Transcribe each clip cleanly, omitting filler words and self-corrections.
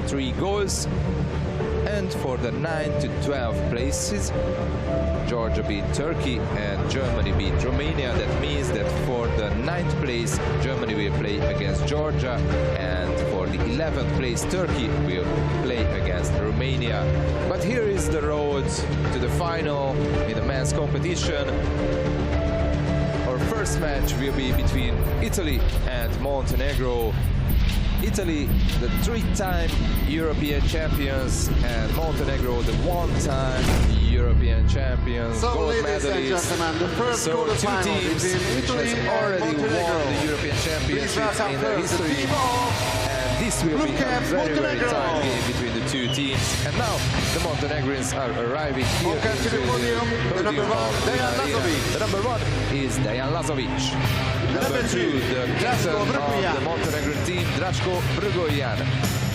3 goals. And for the 9 to 12 places, Georgia beat Turkey and Germany beat Romania. That means that for the 9th place, Germany will play against Georgia, and for the 11th place, Turkey will play against Romania. But here is the road to the final in the men's competition. Our first match will be between Italy and Montenegro. Italy, the 3-time European champions, and Montenegro, the 1-time European champions, so, gold ladies and medalists. gentlemen, the first So two teams which has already won the European championships in their history. And this will be a very, very tight game between the two teams. And now the Montenegrins are arriving here into the podium of the arena. The number 1 is Dejan Lazovic. Number 2, the captain of the Montenegrin team, Draško Brgojan,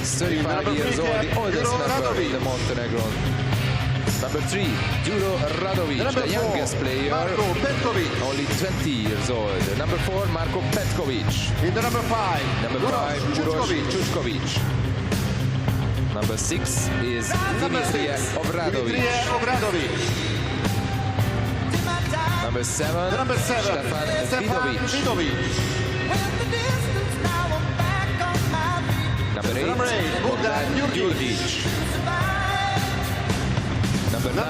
35 years old, the oldest member in the Montenegro. Number 3, Duro Radovic, the youngest player, only 20 years old. Number 4, Marko Petkovic. In the number 5, Uroš Čučkovic. Number 6 is Dimitrije Obradovic. Number 7, Stefan Vidovic. Number 8, Bogdan Jurdic. Number 9,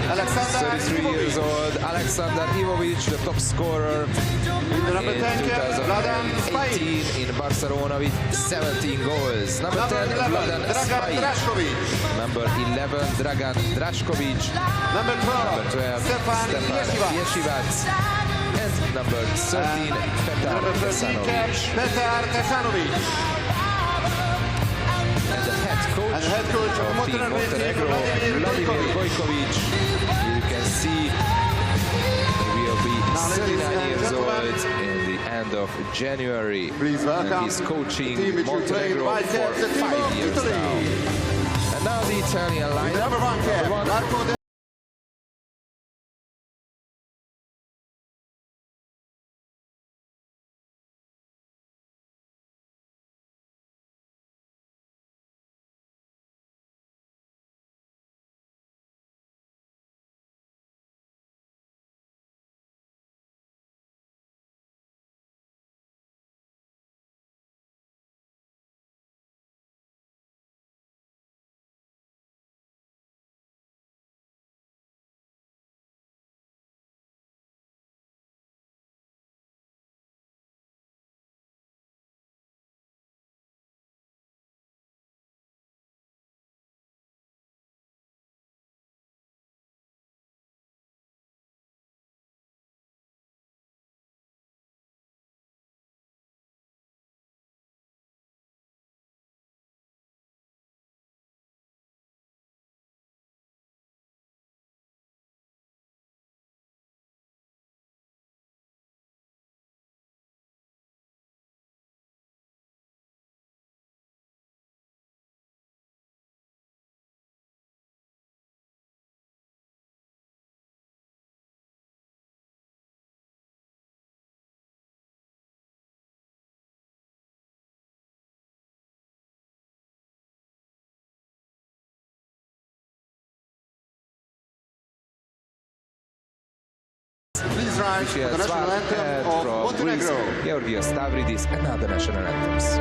33 years old, Aleksandar Ivovic, the top scorer in 2018 in Barcelona with 17 goals. Number 10, Vladan Spajic. Number 11, Dragan Draškovic. Number 12, Stefan Ješivac. And number 13, Petar Tesanovic. And the head coach of Montenegro, Vladimir Gojkovic. You can see he will be 39 years old in the end of January. And he's coaching Montenegro for 5 years now. And now the Italian lineup. Number 1. Please rise for the national anthem of Montenegro. Georgios Stavridis and other national anthems.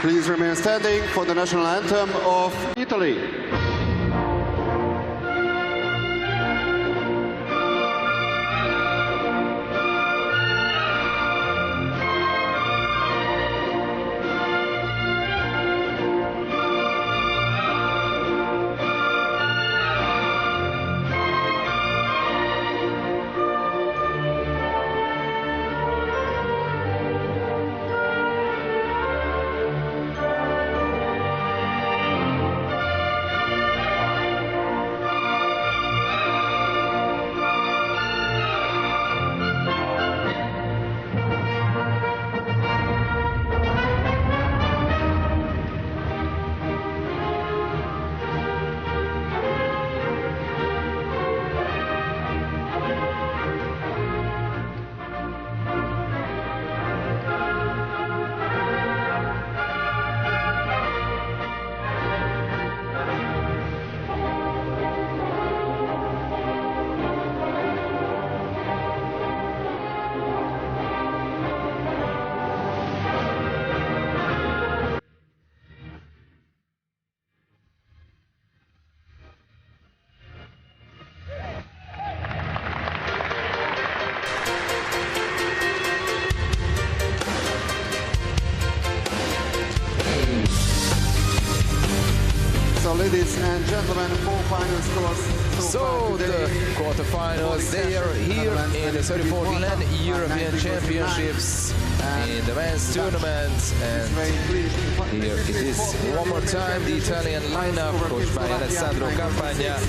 Please remain standing for the national anthem of Italy. So, ladies and gentlemen, four final scores. So the quarterfinals, they are here in the 34th Land European Championships in the men's tournament, and here it is one more time the Italian lineup coached by Alessandro Campagna.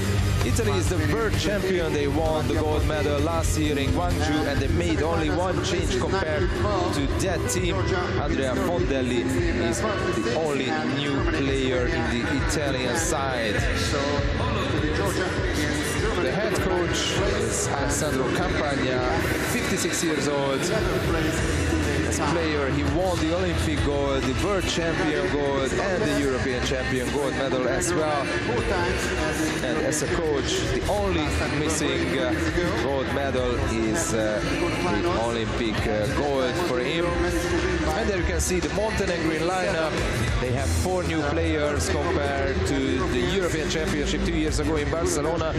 Italy is the world champion. They won the gold medal last year in Guangzhou, and they made only one change compared to that team. Andrea Fondelli is the only new player in the Italian side. The head coach is Alessandro Campagna, 56 years old. As a player, he won the Olympic gold, the world champion gold, and the European champion gold medal as well. And as a coach, the only missing gold medal is the Olympic gold for him. And there you can see the Montenegrin lineup. They have 4 new players compared to the European Championship 2 years ago in Barcelona,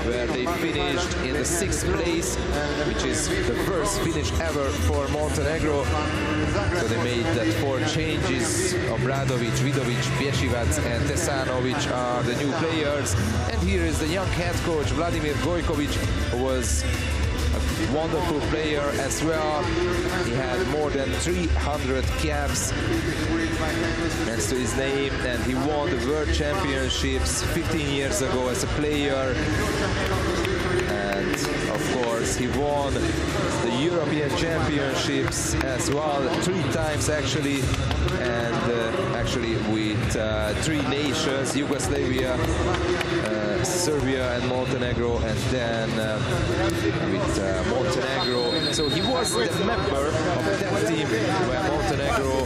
where they finished in the 6th place, which is the first finish ever for Montenegro. So they made that 4 changes. Obradovic, Vidovic, Pjecivac and Tesanovic are the new players. And here is the young head coach Vladimir Gojkovic, who was a wonderful player as well. He had more than 300 caps next to his name, and he won the World Championships 15 years ago as a player. And of course, he won the European Championships as well, 3 times actually, and actually with 3 nations, Yugoslavia, Serbia and Montenegro, and then with Montenegro. So he was the member of that team where Montenegro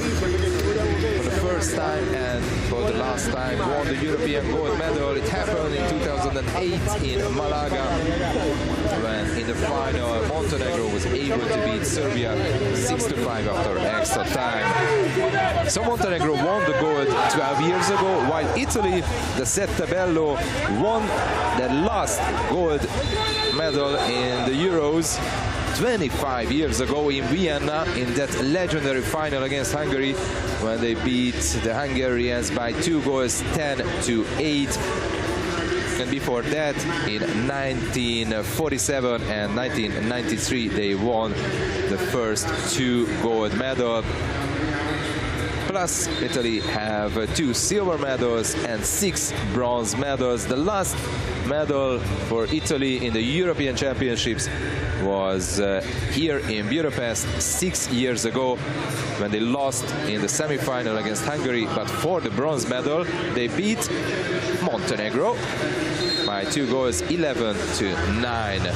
for the first time and for the last time won the European gold medal. It happened in 2008 in Malaga, when in the final Montenegro was able to beat Serbia 6-5 after extra time. So Montenegro won the gold 12 years ago, while Italy, the Sette Bello, won their last gold medal in the Euros 25 years ago in Vienna, in that legendary final against Hungary, when they beat the Hungarians by 2 goals, 10-8. And before that, in 1947 and 1993, they won the first 2 gold medals. Plus, Italy have 2 silver medals and 6 bronze medals. The last medal for Italy in the European Championships was here in Budapest 6 years ago, when they lost in the semi-final against Hungary. But for the bronze medal, they beat Montenegro by 2 goals, 11-9.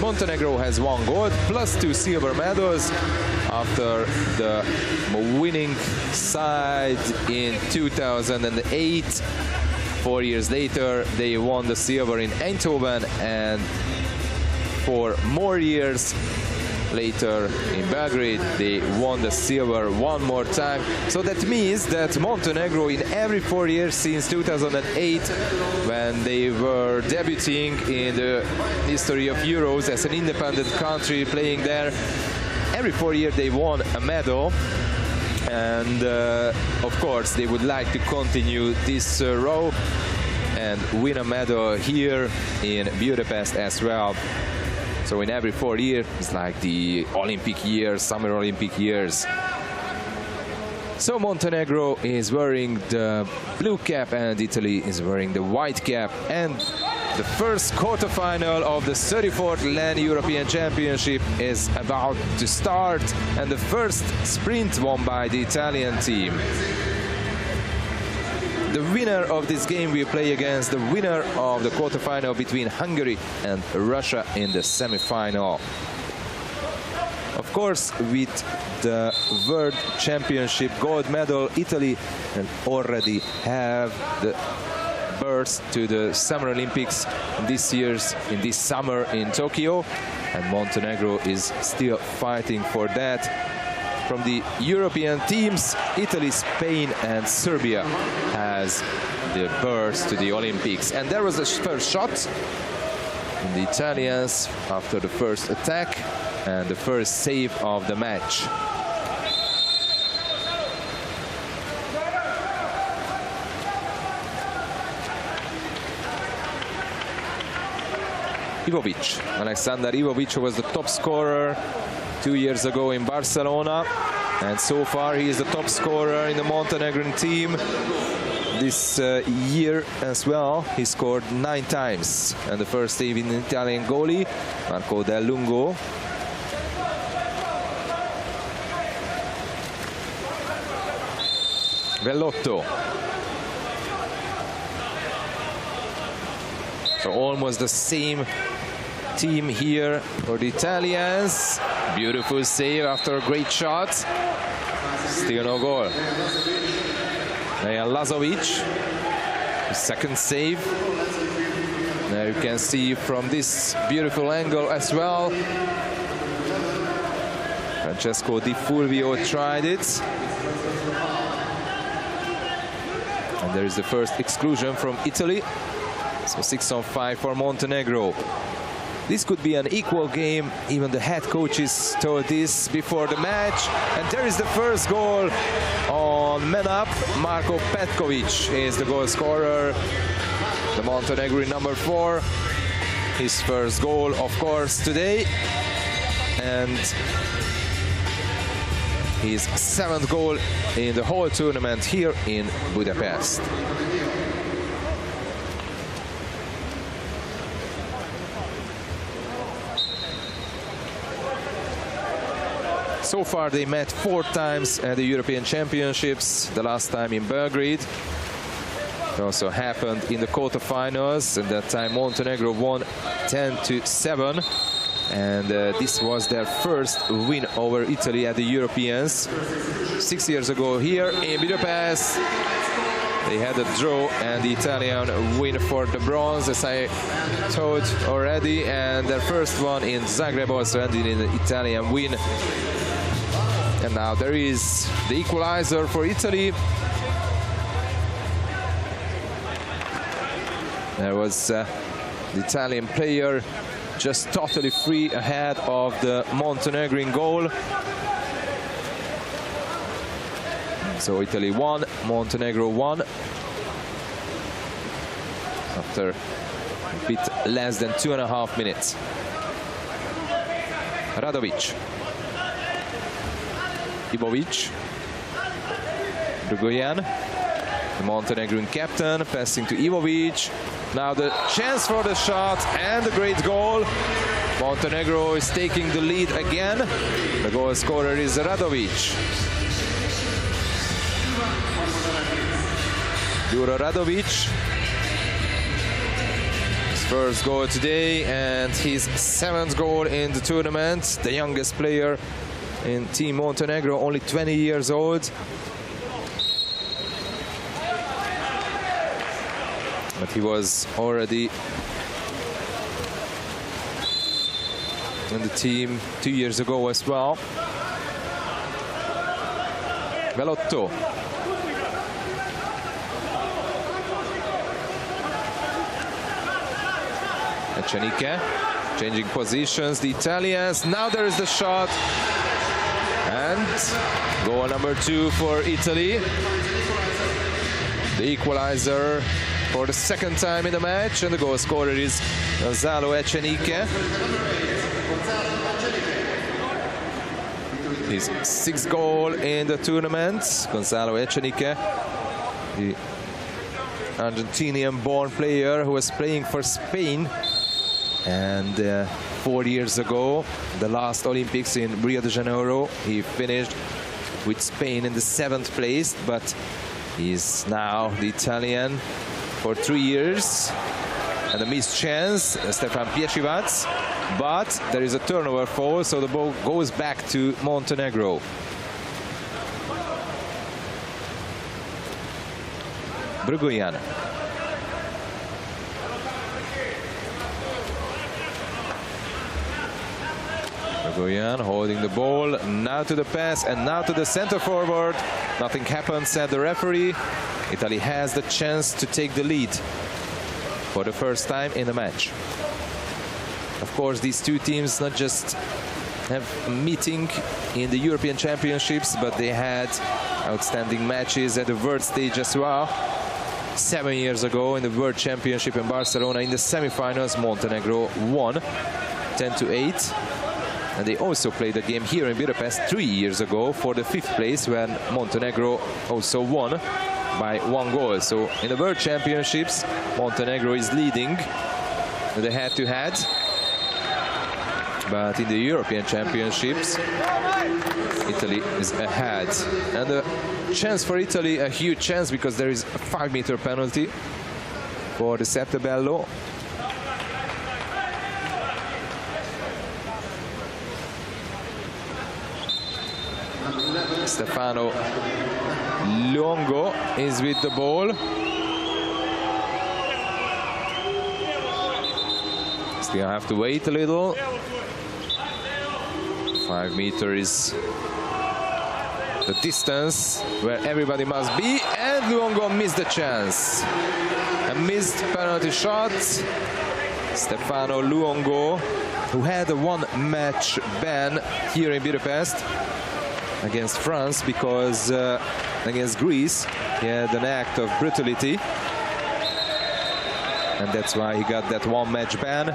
Montenegro has 1 gold plus 2 silver medals after the winning side in 2008. 4 years later, they won the silver in Eindhoven, and for more years Later in Belgrade, they won the silver one more time. So that means that Montenegro, in every 4 years since 2008, when they were debuting in the history of Euros as an independent country playing there, every 4 years they won a medal. And of course, they would like to continue this row and win a medal here in Budapest as well. So in every 4 years, it's like the Olympic years, Summer Olympic years. So Montenegro is wearing the blue cap and Italy is wearing the white cap. And the first quarterfinal of the 34th LAN European Championship is about to start, and the first sprint won by the Italian team. The winner of this game will play against the winner of the quarterfinal between Hungary and Russia in the semi-final. Of course, with the World Championship gold medal, Italy already have the berth to the Summer Olympics in this summer in Tokyo, and Montenegro is still fighting for that. From the European teams, Italy, Spain and Serbia has the berth to the Olympics. And there was a first shot in the Italians after the first attack and the first save of the match. Ivovic, Alexander Ivovic, was the top scorer 2 years ago in Barcelona, and so far he is the top scorer in the Montenegrin team. This year as well, he scored 9 times, and the first save in the Italian goalie, Marco Del Lungo. Vellotto. So almost the same team here for the Italians. Beautiful save after a great shot. Still no goal. Dejan Lazovic, second save. There you can see from this beautiful angle as well. Francesco Di Fulvio tried it. And there is the first exclusion from Italy. So 6-on-5 for Montenegro. This could be an equal game. Even the head coaches told this before the match. And there is the first goal on man up. Marko Petkovic is the goal scorer. The Montenegrin number 4. His first goal, of course, today. And his 7th goal in the whole tournament here in Budapest. So far they met 4 times at the European Championships, the last time in Belgrade. It also happened in the quarterfinals, and that time Montenegro won 10-7. And this was their first win over Italy at the Europeans. 6 years ago here in Budapest, they had a draw and the Italian win for the bronze, as I told already. And their first one in Zagreb also ended in an Italian win. And now there is the equalizer for Italy. There was the Italian player just totally free ahead of the Montenegrin goal. So Italy won, Montenegro won. After a bit less than 2.5 minutes. Radovic. Ivovic. Drugoyan, the Montenegrin captain, passing to Ivovic. Now the chance for the shot and the great goal. Montenegro is taking the lead again. The goal scorer is Radovic. Juro Radovic. His first goal today and his 7th goal in the tournament. The youngest player in Team Montenegro, only 20 years old. But he was already in the team 2 years ago as well. Velotto. Ecenique changing positions, the Italians. Now there is the shot. And goal number 2 for Italy. The equalizer for the second time in the match, and the goal scorer is Gonzalo Ecenique. His 6th goal in the tournament. Gonzalo Ecenique, the Argentinian-born player who was playing for Spain. And 4 years ago, the last Olympics in Rio de Janeiro, he finished with Spain in the 7th place, but he's now the Italian for 3 years. And a missed chance, Stefan Piecivac, but there is a turnover foul, so the ball goes back to Montenegro. Brugoyan. Brugoyan holding the ball, now to the pass and now to the center forward. Nothing happens, said the referee. Italy has the chance to take the lead for the first time in the match. Of course, these two teams not just have a meeting in the European Championships, but they had outstanding matches at the world stage as well. 7 years ago in the World Championship in Barcelona, in the semi-finals, Montenegro won 10-8. And they also played a game here in Budapest 3 years ago for the 5th place, when Montenegro also won by 1 goal. So in the World Championships, Montenegro is leading the head-to-head. But in the European Championships, Italy is ahead. And a chance for Italy, a huge chance, because there is a 5-meter penalty for the Settebello. Stefano Luongo is with the ball. Still have to wait a little. 5 meters is the distance where everybody must be, and Luongo missed the chance. A missed penalty shot. Stefano Luongo, who had a 1-match ban here in Budapest against France, because against Greece he had an act of brutality, and that's why he got that 1-match ban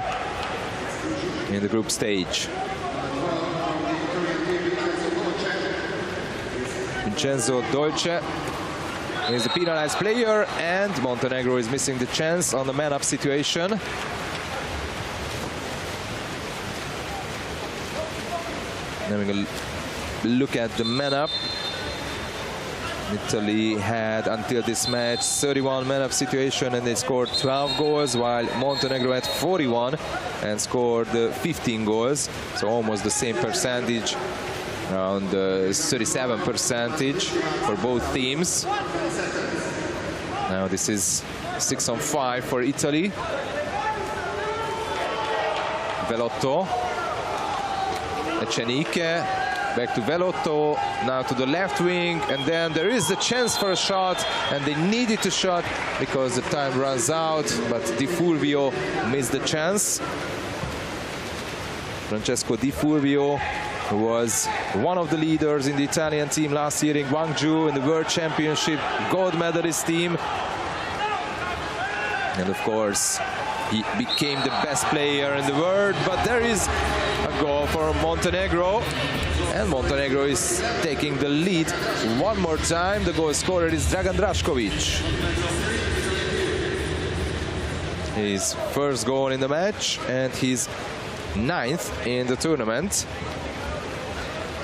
in the group stage. Vincenzo Dolce is the penalized player, and Montenegro is missing the chance on the man-up situation. Having a look at the man-up. Italy had until this match 31 man-up situation, and they scored 12 goals, while Montenegro had 41 and scored 15 goals. So almost the same percentage, around 37% for both teams. Now this is 6-on-5 for Italy. Velotto. Ecenique. Back to Velotto, now to the left wing, and then there is a chance for a shot, and they needed to shot because the time runs out, but Di Fulvio missed the chance. Francesco Di Fulvio, who was one of the leaders in the Italian team last year in Gwangju in the World Championship, gold medalist team. And of course, he became the best player in the world, but there is a goal for Montenegro. And Montenegro is taking the lead one more time. The goal scorer is Dragan Drašković. His first goal in the match and his 9th in the tournament.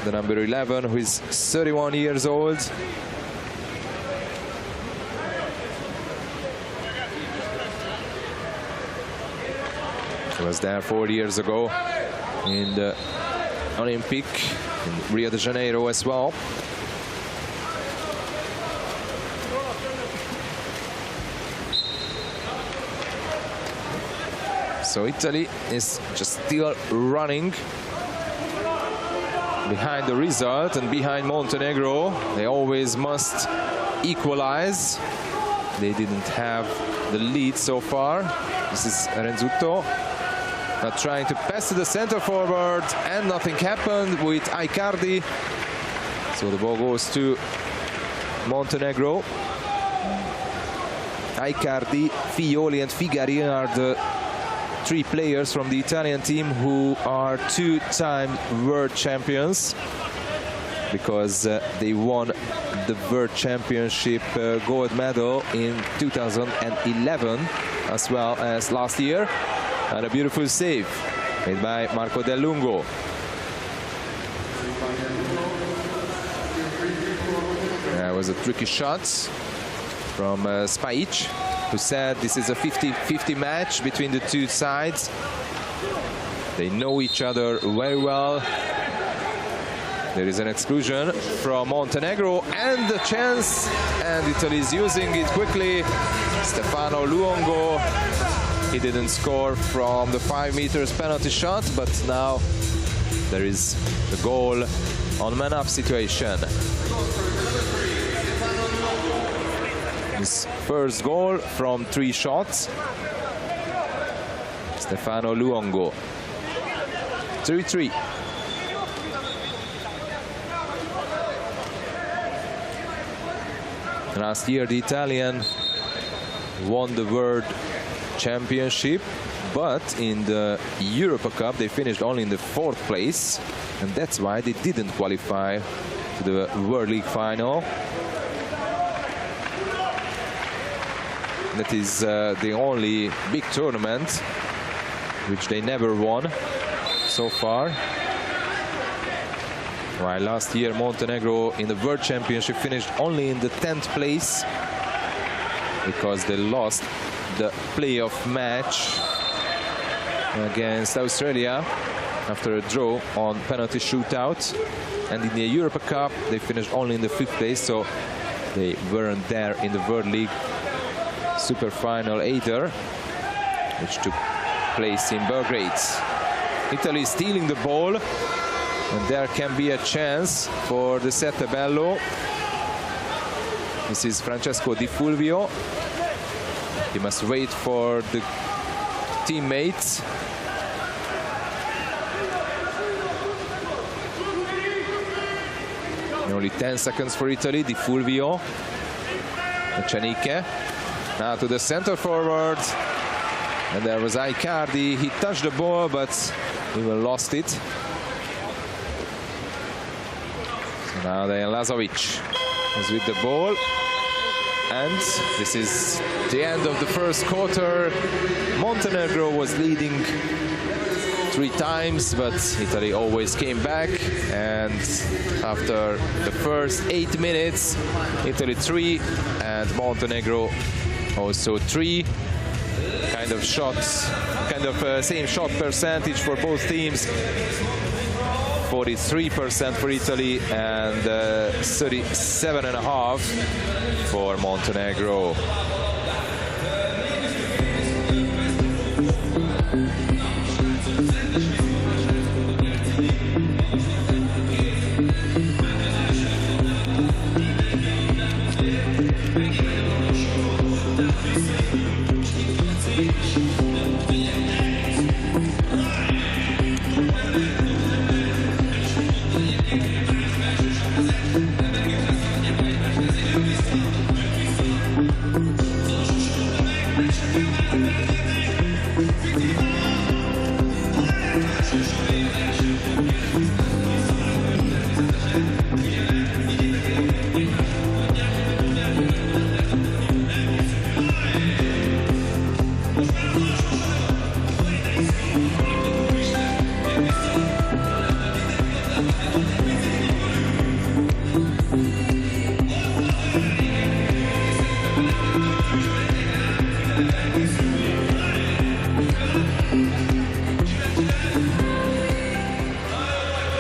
The number 11, who is 31 years old. He was there 4 years ago in the Olympic in Rio de Janeiro as well. So Italy is just still running behind the result and behind Montenegro. They always must equalize. They didn't have the lead so far. This is Renzutto not trying to pass to the center forward, and nothing happened with Icardi. So the ball goes to Montenegro. Icardi, Fioli and Figari are the three players from the Italian team who are two-time world champions, because they won the World Championship gold medal in 2011 as well as last year. And a beautiful save made by Marco Del Lungo. That was a tricky shot from Spajic, who said this is a 50-50 match between the two sides. They know each other very well. There is an exclusion from Montenegro and the chance, and Italy is using it quickly. Stefano Luongo, he didn't score from the 5 meters penalty shot, but now there is the goal on man-up situation. His first goal from 3 shots. Stefano Luongo. 3-3. Last year the Italian won the World Championship, but in the Europa Cup they finished only in the 4th place, and that's why they didn't qualify to the World League final. That is the only big tournament which they never won so far. While last year Montenegro in the World Championship finished only in the 10th place because they lost the playoff match against Australia after a draw on penalty shootout. And in the Europa Cup they finished only in the 5th place, so they weren't there in the World League Super Final either, which took place in Belgrade. Italy stealing the ball, and there can be a chance for the Sette Bello. This is Francesco Di Fulvio. He must wait for the teammates. Only 10 seconds for Italy. Di Fulvio. Ecenique. Now to the center forward. And there was Icardi. He touched the ball, but he lost it. So now then Lazovic is with the ball. And this is the end of the first quarter. Montenegro was leading 3 times, but Italy always came back. And after the first 8 minutes, Italy 3 and Montenegro also 3. Kind of shots, same shot percentage for both teams. 43% for Italy and 37.5% for Montenegro.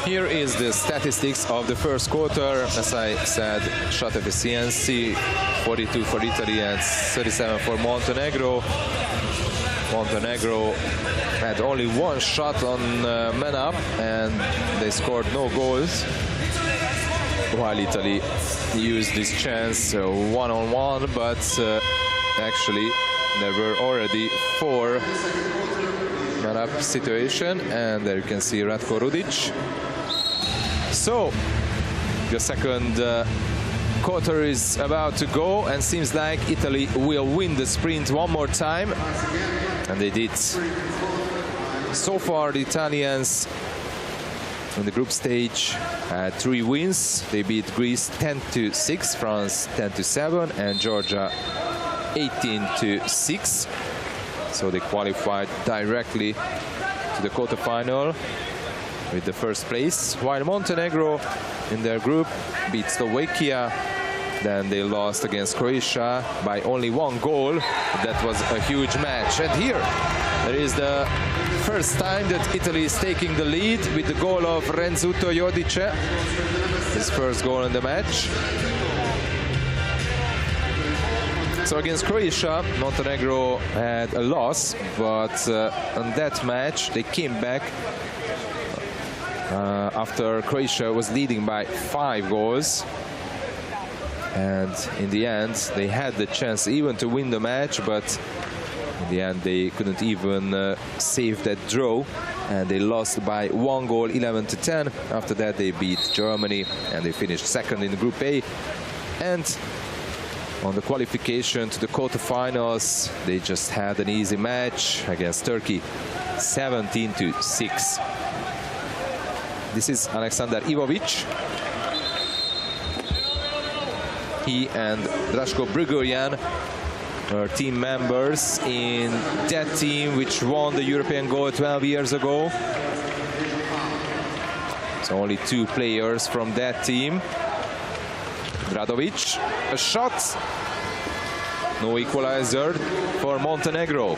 Here is the statistics of the first quarter. As I said, shot efficiency 42 for Italy and 37 for Montenegro. Montenegro had only one shot on man up and they scored no goals, while Italy used this chance one-on-one, but actually there were already 4 man up situation, and there you can see Ratko Rudic. So the second quarter is about to go, and seems like Italy will win the sprint one more time, and they did. So far the Italians in the group stage had 3 wins. They beat Greece 10-6, France 10-7, and Georgia 18-6. So they qualified directly to the quarterfinal with the first place, while Montenegro in their group beat Slovakia. Then they lost against Croatia by only 1 goal. That was a huge match. And here there is the first time that Italy is taking the lead with the goal of Renzuto Jodice, his first goal in the match. So against Croatia, Montenegro had a loss, but on that match they came back after Croatia was leading by 5 goals. And in the end, they had the chance even to win the match, but in the end, they couldn't even save that draw, and they lost by 1 goal, 11-10. After that, they beat Germany, and they finished second in Group A. And on the qualification to the quarterfinals, they just had an easy match against Turkey, 17-6. This is Aleksandar Ivovic. He and Draško Brigorjan are team members in that team which won the European goal 12 years ago. So only 2 players from that team. Dradovic, a shot. No equalizer for Montenegro.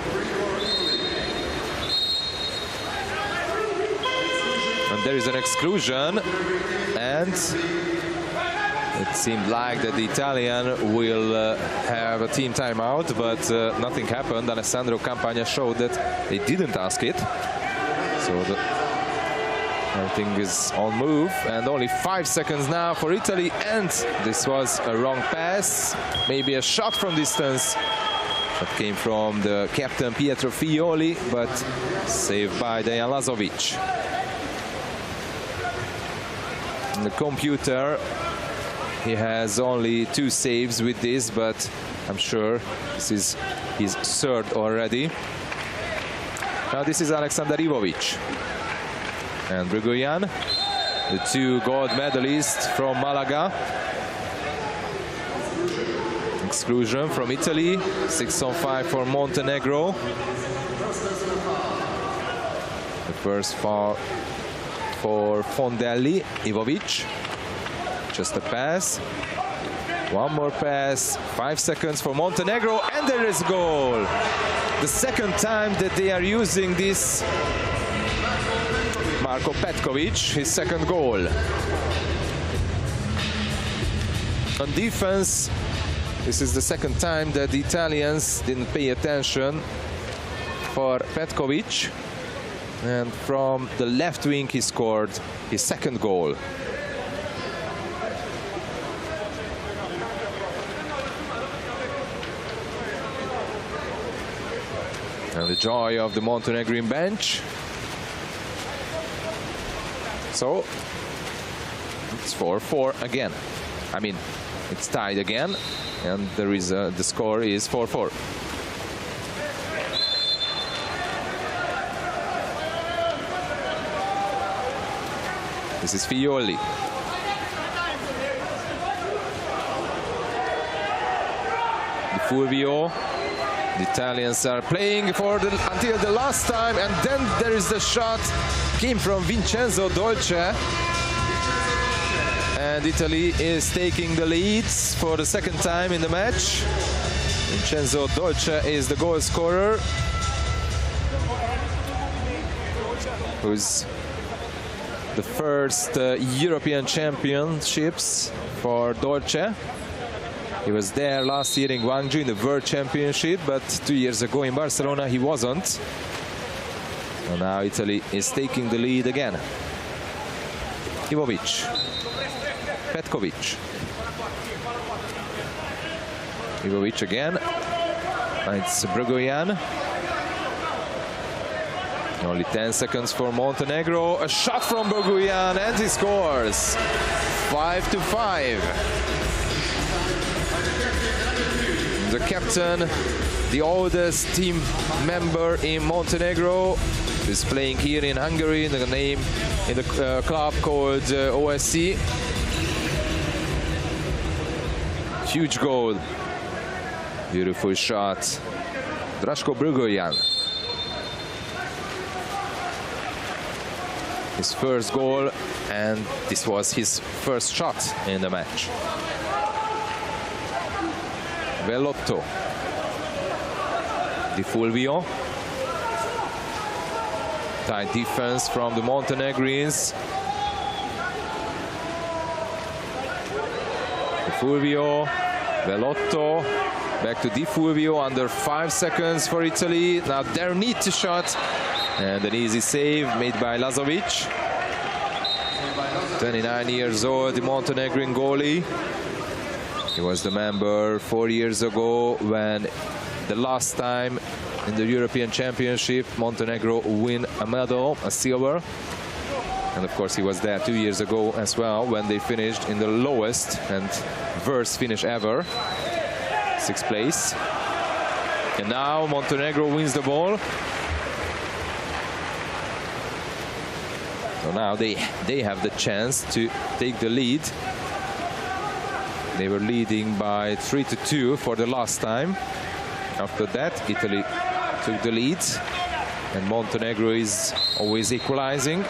And there is an exclusion, and it seemed like that the Italian will have a team timeout, but nothing happened. Alessandro Campagna showed that they didn't ask it. So everything is on move, and only 5 seconds now for Italy, and this was a wrong pass. Maybe a shot from distance that came from the captain Pietro Figlioli, but saved by Dejan Lazovic. And the computer, he has only 2 saves with this, but I'm sure this is his 3rd already. Now this is Aleksandar Ivovic and Brigorjan, the 2 gold medalists from Malaga. Exclusion from Italy, 6-on-5 for Montenegro. The first foul for Fondelli. Ivovic. Just a pass. One more pass. 5 seconds for Montenegro, and there is goal. The second time that they are using this. Marko Petkovic, his 2nd goal. On defense, this is the 2nd time that the Italians didn't pay attention for Petkovic. And from the left wing, he scored his 2nd goal. And the joy of the Montenegrin bench. So it's 4-4 again. I mean, it's tied again, and there is the score is 4-4. This is Figlioli. Di Fulvio. The Italians are playing for until the last time, and then there is the shot. Came from Vincenzo Dolce. And Italy is taking the leads for the 2nd time in the match. Vincenzo Dolce is the goal scorer, who's the first European championships for Dolce. He was there last year in Guangzhou in the World Championship, but 2 years ago in Barcelona he wasn't. So now Italy is taking the lead again. Ivovic, Petkovic. Ivovic again. It's Brgoyan. Only 10 seconds for Montenegro. A shot from Brgoyan and he scores. 5-5. The captain, the oldest team member in Montenegro, is playing here in Hungary in the club called OSC. Huge goal. Beautiful shot. Draško Brgoyan. His first goal, and this was his first shot in the match. Bellotto. Di Fulvio. Tight defense from the Montenegrins. Di Fulvio. Bellotto. Back to Di Fulvio, under 5 seconds for Italy. Now their need to shot. And an easy save made by Lazovic. 29 years old, the Montenegrin goalie. He was the member 4 years ago when the last time in the European Championship Montenegro win a medal, a silver. And of course he was there 2 years ago as well when they finished in the lowest and worst finish ever, 6th place. And now Montenegro wins the ball. So now they have the chance to take the lead. They were leading by 3-2 for the last time. After that, Italy took the lead, and Montenegro is always equalizing.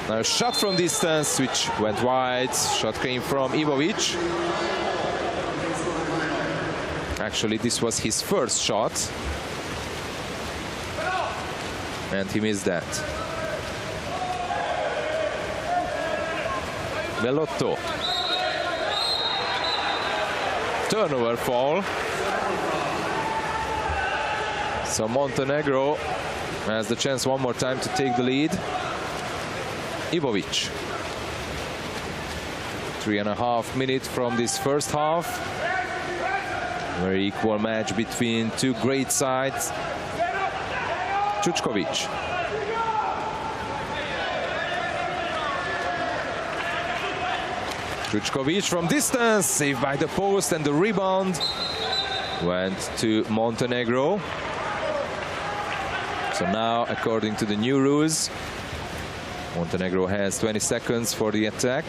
Now a shot from distance, which went wide. Shot came from Ivovic. Actually, this was his first shot, and he missed that. Bellotto. Turnover fall. So Montenegro has the chance one more time to take the lead. Ivovic. 3.5 minutes from this first half. Very equal match between two great sides. Čučković. Čučković from distance, saved by the post, and the rebound went to Montenegro. So now, according to the new rules, Montenegro has 20 seconds for the attack.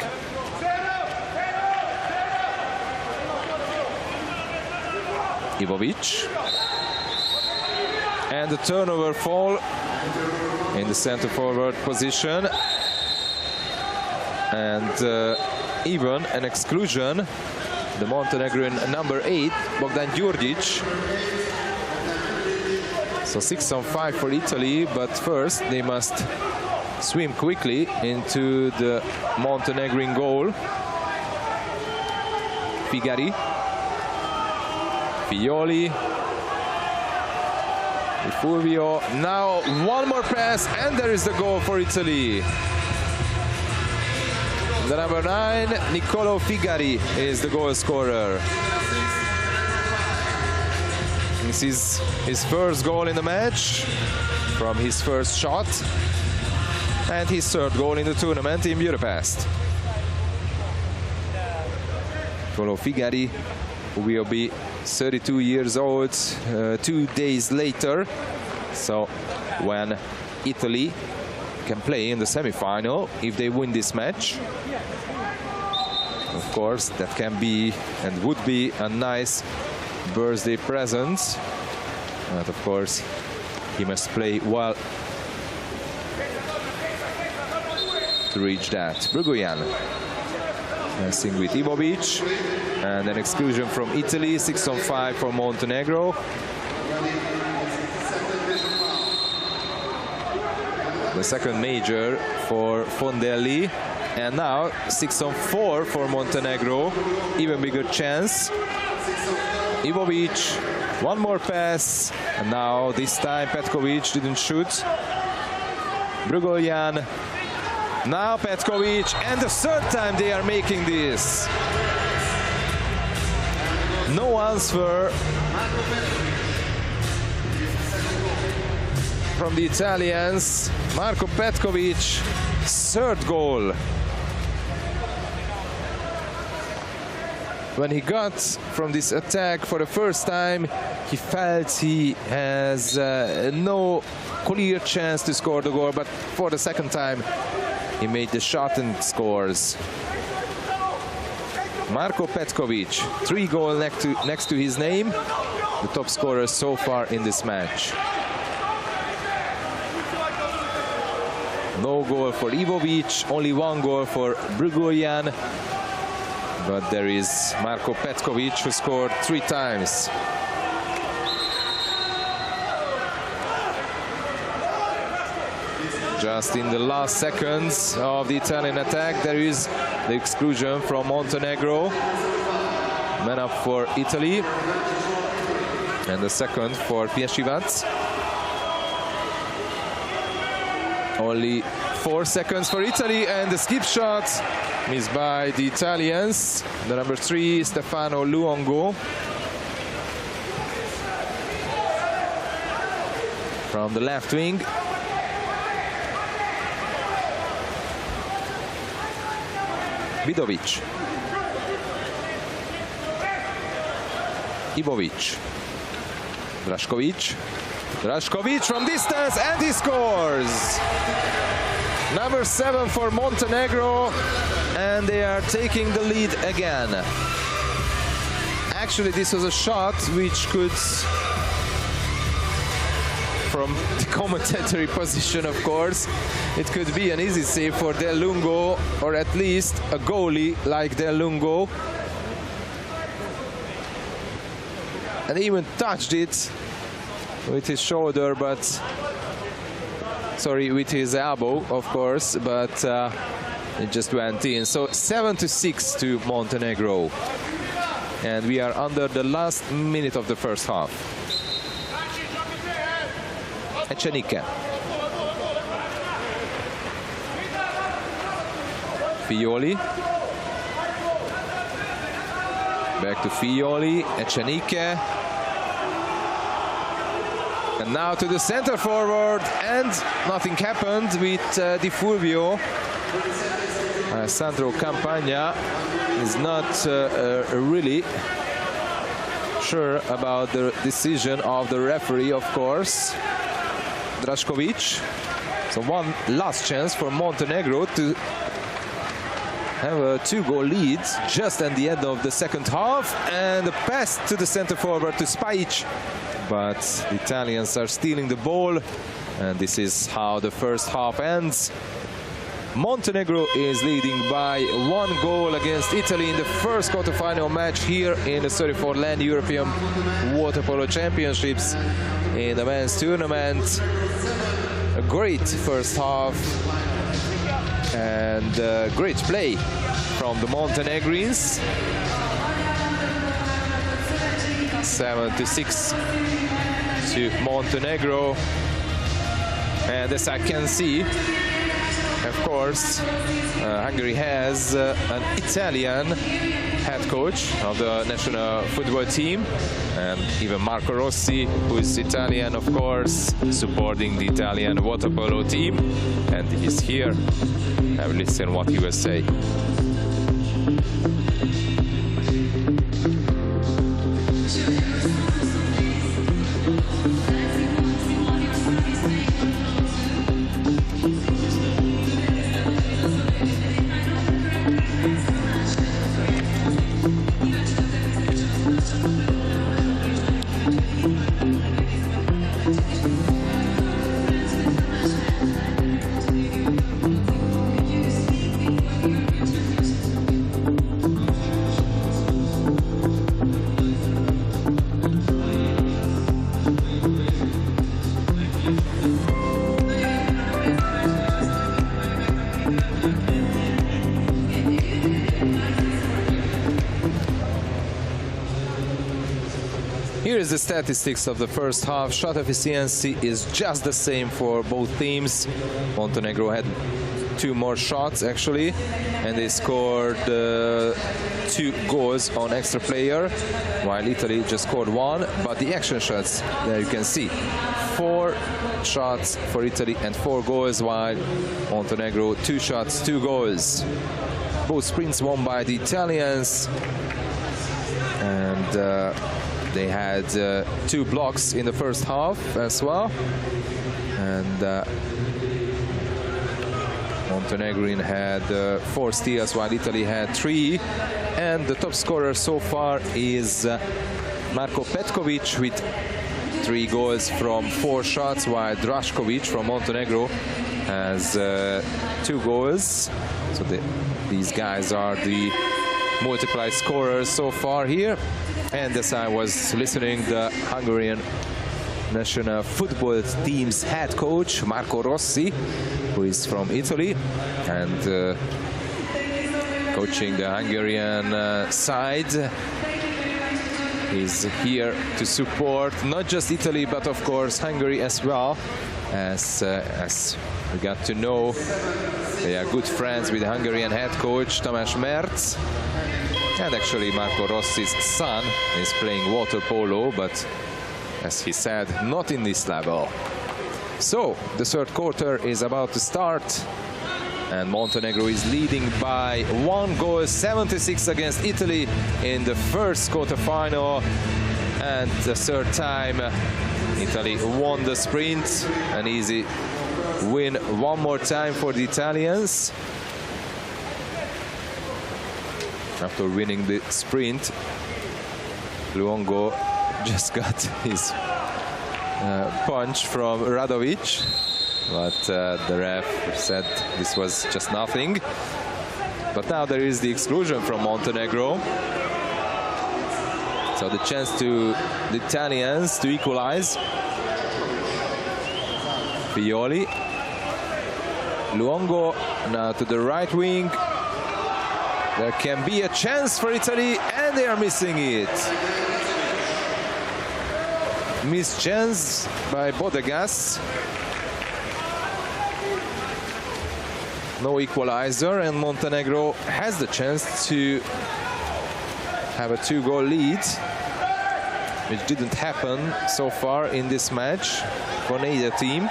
Ivovic. And the turnover fall in the center forward position. And even an exclusion. The Montenegrin number 8, Bogdan Đurđić. So 6 on 5 for Italy, but first they must swim quickly into the Montenegrin goal. Figari. Figlioli. Di Fulvio. Now one more pass, and there is the goal for Italy. The number 9, Niccolò Figari, is the goal scorer. This is his first goal in the match from his first shot, and his third goal in the tournament in Budapest. Niccolò Figari, who will be 32 years old 2 days later. So when Italy can play in the semi-final, if they win this match, of course that can be and would be a nice birthday present. But of course he must play well to reach that. Brgoyan dancing with Ivovic, and an exclusion from Italy. 6 on 5 for Montenegro. The second major for Fondelli And now 6-on-4 for Montenegro. Even bigger chance. Ivovic, one more pass. And now this time Petkovic didn't shoot. Brugoljan. Now Petkovic. And the third time they are making this. No answer from the Italians. Marco Petkovic, third goal. When he got from this attack for the first time, he felt he has no clear chance to score the goal, but for the second time he made the shot and scores. Marco Petkovic, 3 goals next to his name, the top scorer so far in this match. No goal for Ivovic, only 1 goal for Brugoljan. But there is Marco Petkovic, who scored 3 times. Just in the last seconds of the Italian attack, there is the exclusion from Montenegro. Man up for Italy. And the second for Pieszivac. Only 4 seconds for Italy, and the skip shot missed by the Italians. The number 3, Stefano Luongo. From the left wing. Vidovic. Ivovic. Draškovic. Draškovic from distance, and he scores! Number 7 for Montenegro, and they are taking the lead again. Actually, this was a shot which could, from the commentatory position, of course, it could be an easy save for Del Lungo, or at least a goalie like Del Lungo. And he even touched it with his shoulder, but sorry, with his elbow, of course, but it just went in. So 7-6 to Montenegro, and we are under the last minute of the first half. Echenike. Fioli. Back to Fioli. Echenike. And now to the center forward, and nothing happened with Di Fulvio. Sandro Campagna is not really sure about the decision of the referee, of course. Draškovic. So one last chance for Montenegro to have a 2-goal lead just at the end of the second half, and a pass to the center forward to Spajic. But the Italians are stealing the ball, and this is how the first half ends. Montenegro is leading by 1 goal against Italy in the first quarterfinal match here in the 34th Land European Waterpolo Championships in the men's tournament. A great first half and great play from the Montenegrins. 7-6 to Montenegro, and as I can see, of course, Hungary has an Italian head coach of the national football team, and even Marco Rossi, who is Italian, of course, supporting the Italian water polo team, and he's here. Have a listen what he will say. Here is the statistics of the first half. Shot efficiency is just the same for both teams. Montenegro had 2 more shots actually, and they scored 2 goals on extra player, while Italy just scored 1. But the action shots, there you can see 4 shots for Italy and 4 goals, while Montenegro 2 shots, 2 goals. Both sprints won by the Italians, and they had 2 blocks in the first half as well, and Montenegrin had 4 steals while Italy had 3, and the top scorer so far is Marko Petkovic with 3 goals from 4 shots, while Drašković from Montenegro has 2 goals. So these guys are the multiplied scorers so far here. And as I was listening, the Hungarian national football team's head coach, Marco Rossi, who is from Italy and coaching the Hungarian side, is here to support not just Italy, but of course Hungary as well. As we got to know, they are good friends with the Hungarian head coach Tamás Merc. And actually Marco Rossi's son is playing water polo, but as he said, not in this level. So the third quarter is about to start, and Montenegro is leading by 1 goal, 76 against Italy in the first quarterfinal. And the third time Italy won the sprint. An easy win one more time for the Italians. After winning the sprint, Luongo just got his punch from Radovic, but the ref said this was just nothing. But now there is the exclusion from Montenegro. So the chance to the Italians to equalize. Fioli. Luongo now to the right wing. There can be a chance for Italy, and they are missing it. Missed chance by Bodegas. No equalizer, and Montenegro has the chance to have a 2-goal lead, which didn't happen so far in this match for neither team.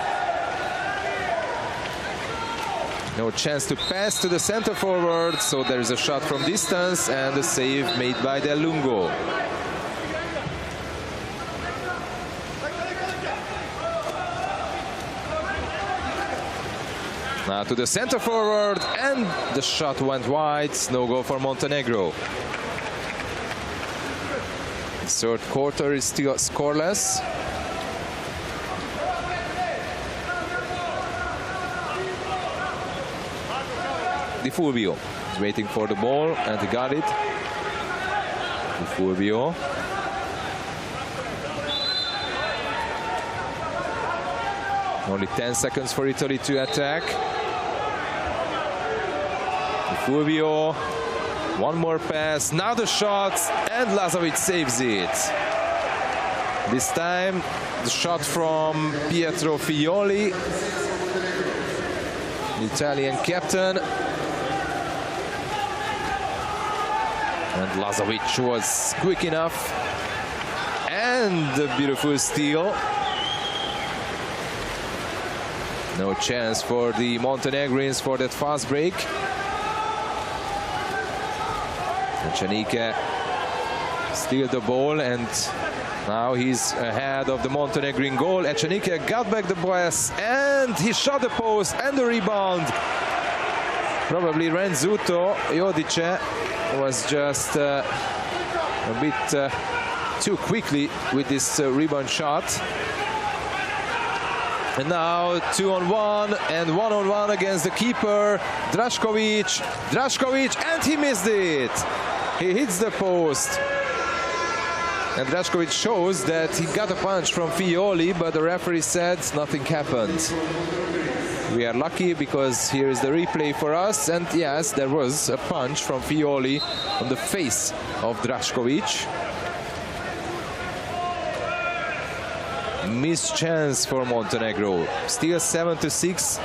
No chance to pass to the center forward, so there is a shot from distance and a save made by Del Lungo. Now to the center forward, and the shot went wide. No goal for Montenegro. The third quarter is still scoreless. Di Fulvio is waiting for the ball, and he got it. Di Fulvio. Only 10 seconds for Italy to attack. Di Fulvio. One more pass. Now the shot, and Lazovic saves it. This time the shot from Pietro Fioli, the Italian captain. And Lazovic was quick enough, and a beautiful steal. No chance for the Montenegrins for that fast break. Ecenique steals the ball, and now he's ahead of the Montenegrin goal. Ecenique got back the pass, and he shot the post and the rebound. Probably Renzuto. Jodice was just a bit too quickly with this rebound shot. And now 2-on-1 and 1-on-1 against the keeper, Drašković. Drašković, and he missed it. He hits the post. And Drašković shows that he got a punch from Fioli, but the referee said nothing happened. We are lucky because here is the replay for us, and yes, there was a punch from Fioli on the face of Drašković. missed chance for Montenegro. Still 7-6,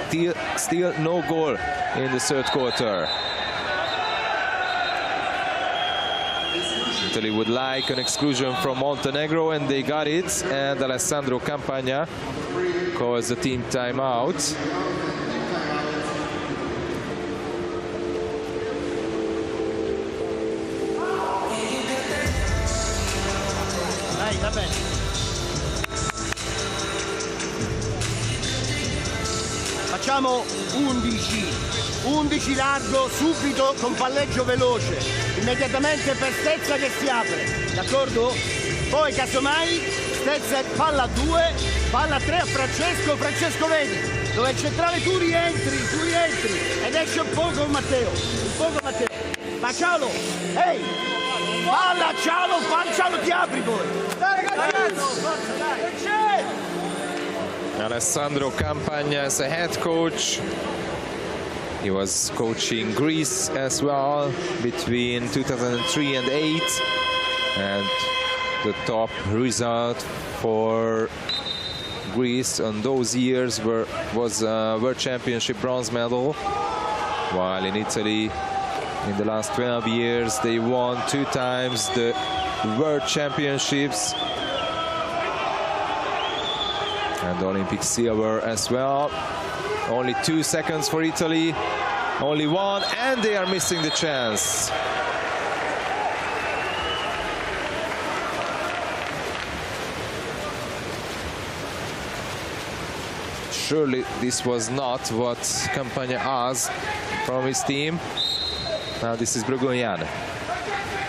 still no goal in the third quarter. Italy would like an exclusion from Montenegro, and they got it, and Alessandro Campagna calls the team timeout. Dai, va bene. Facciamo 11 largo subito con palleggio veloce, immediatamente per Stezza che si apre, d'accordo? Poi casomai Stezza palla 2, palla 3 a Francesco vedi, dove è il centrale tu rientri ed esce un po' con Matteo, Cialo, ehi, palla Cialo ti apri poi, dai ragazzi, dai. Alessandro Campagna as a head coach. He was coaching Greece as well between 2003 and 2008, and the top result for Greece on those years was a World Championship bronze medal, while in Italy in the last 12 years they won 2 times the World Championships and Olympic silver as well. Only 2 seconds for Italy, only 1, and they are missing the chance. Surely this was not what Campagna asked from his team. Now this is Brugonian.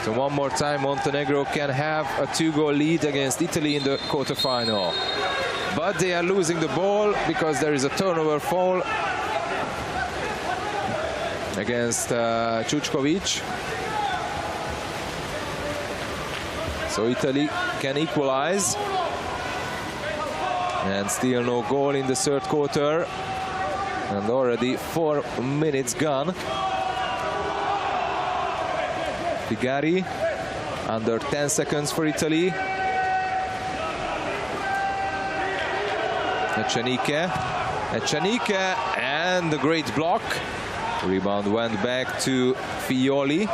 So one more time Montenegro can have a 2-goal lead against Italy in the quarterfinal. But they are losing the ball because there is a turnover foul against Čučković. So Italy can equalize. And still no goal in the third quarter. And already 4 minutes gone. Figari, under 10 seconds for Italy. Ecenique, and the great block. Rebound went back to Fioli.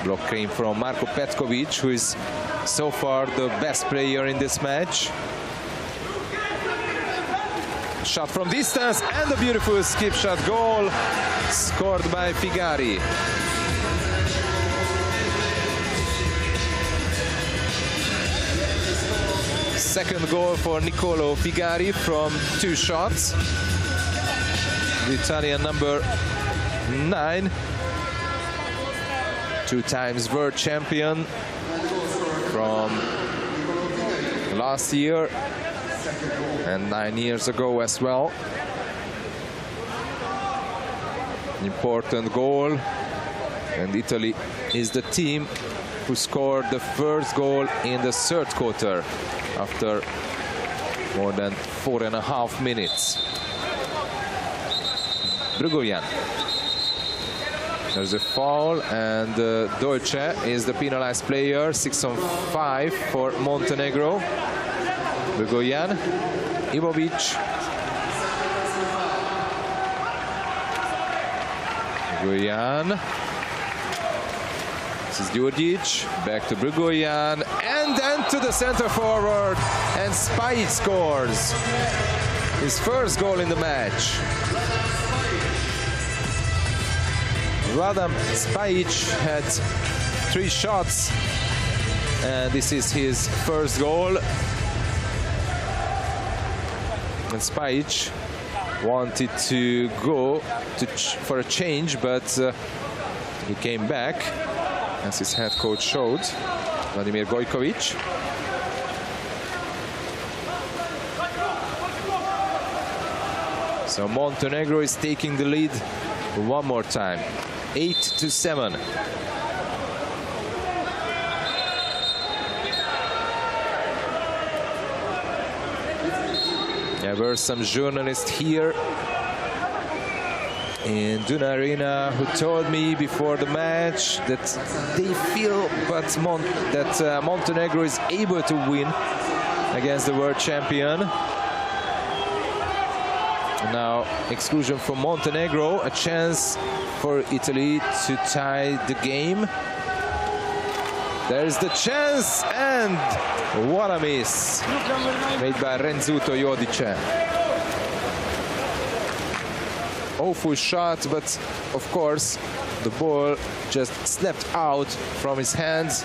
Block came from Marko Petković, who is so far the best player in this match. Shot from distance, and a beautiful skip shot goal scored by Figari. Second goal for Niccolò Figari from 2 shots. The Italian number 9, 2 times world champion from last year and 9 years ago as well. Important goal, and Italy is the team who scored the first goal in the third quarter after more than 4.5 minutes. Brugonian. There's a foul, and Dolce is the penalized player. 6 on 5 for Montenegro. Brugonian, Ivovic. Brugonian. This is Djurdjic, back to Brugonian, and then to the center forward, and Spajic scores his first goal in the match. Radim Spajic had 3 shots, and this is his first goal. And Spajic wanted to go for a change, but he came back, as his head coach showed, Vladimir Gojković. So Montenegro is taking the lead one more time, 8-7. There were some journalists here in Duna Arena who told me before the match that they feel that Montenegro is able to win against the world champion. Now exclusion from Montenegro, a chance for Italy to tie the game. There's the chance, and what a miss made by Renzuto Jodice. Awful shot, but of course the ball just slipped out from his hands.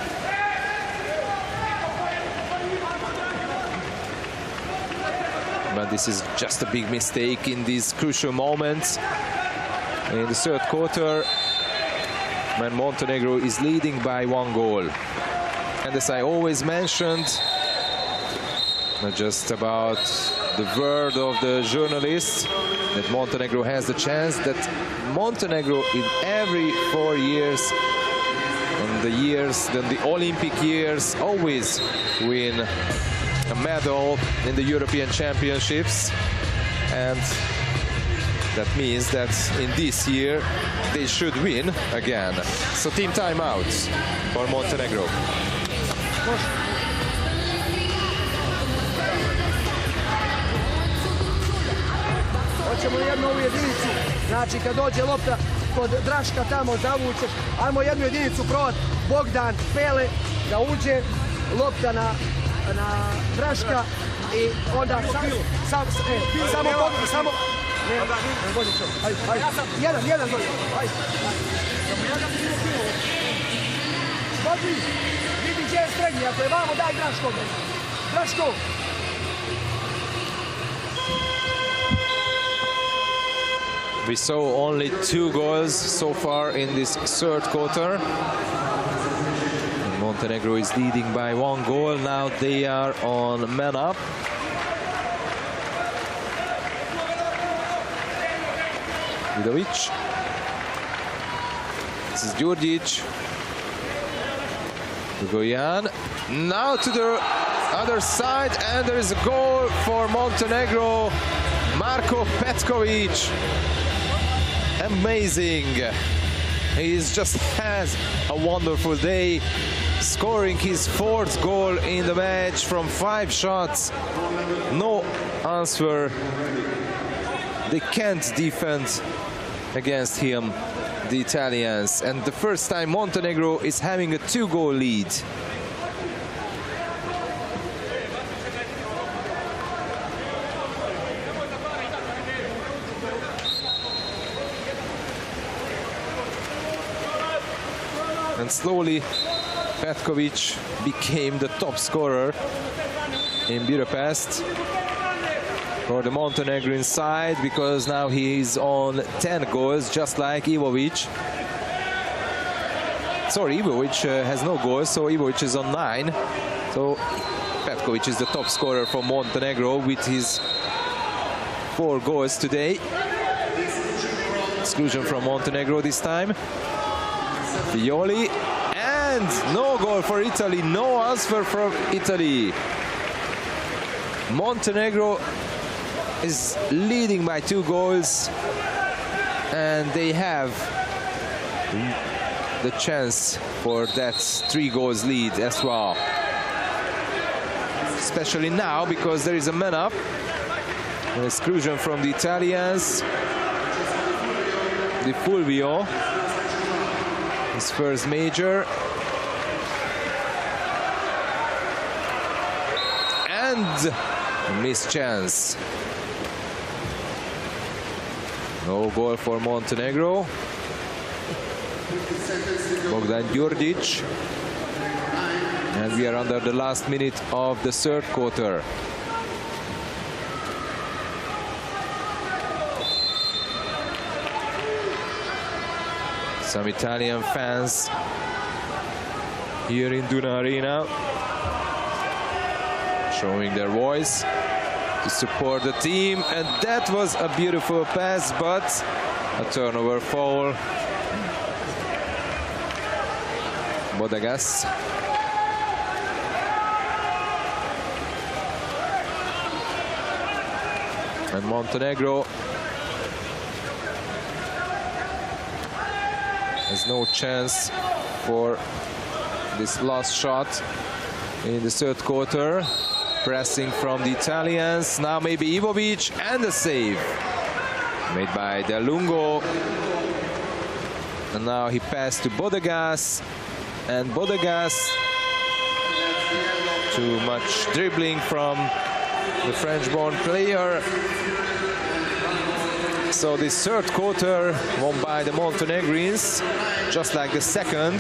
But this is just a big mistake in these crucial moments in the third quarter, when Montenegro is leading by 1 goal. And as I always mentioned, not just about the word of the journalists, that Montenegro has the chance, that Montenegro in every 4 years, and the Olympic years, always win a medal in the European Championships. And that means that in this year they should win again. So team timeout for Montenegro. Hoćemo jednu ovu jedinicu, znači kad dođe lopta kod Draška tamo zavučeš, ajmo jednu jedinicu probati, Bogdan, Pele, da uđe, lopta na Draška i onda samo jedan dođe, ajde, vidi gdje je srednji, ako je vamo daj Draško. We saw only 2 goals so far in this third quarter. And Montenegro is leading by 1 goal. Now they are on man up. Vidovic. This is Djurdjic. Gojan. Now to the other side, and there is a goal for Montenegro. Marko Petkovic. Amazing. He just has a wonderful day, scoring his 4th goal in the match from 5 shots. No answer. They can't defend against him, the Italians. And the first time Montenegro is having a 2-goal lead. And slowly Petkovic became the top scorer in Budapest for the Montenegrin side, because now he is on 10 goals, just like Ivovic. Sorry, Ivovic has no goals, so Ivovic is on 9. So Petkovic is the top scorer for Montenegro with his 4 goals today. Exclusion from Montenegro this time. Fioli, and no goal for Italy, no answer from Italy. Montenegro is leading by 2 goals, and they have the chance for that 3 goals lead as well. Especially now, because there is a man up. An exclusion from the Italians. Di Fulvio, his first major. And a missed chance. No goal for Montenegro. Bogdan Djurdjic. And we are under the last minute of the third quarter. Some Italian fans here in Duna Arena showing their voice to support the team, and that was a beautiful pass, but a turnover foul. Bodegas. And Montenegro has no chance for this last shot in the third quarter. pressing from the Italians. Now maybe Ivovic, and the save made by Del Lungo. And now he passed to Bodegas, and Bodegas, too much dribbling from the French-born player. So this third quarter won by the Montenegrins, just like the second,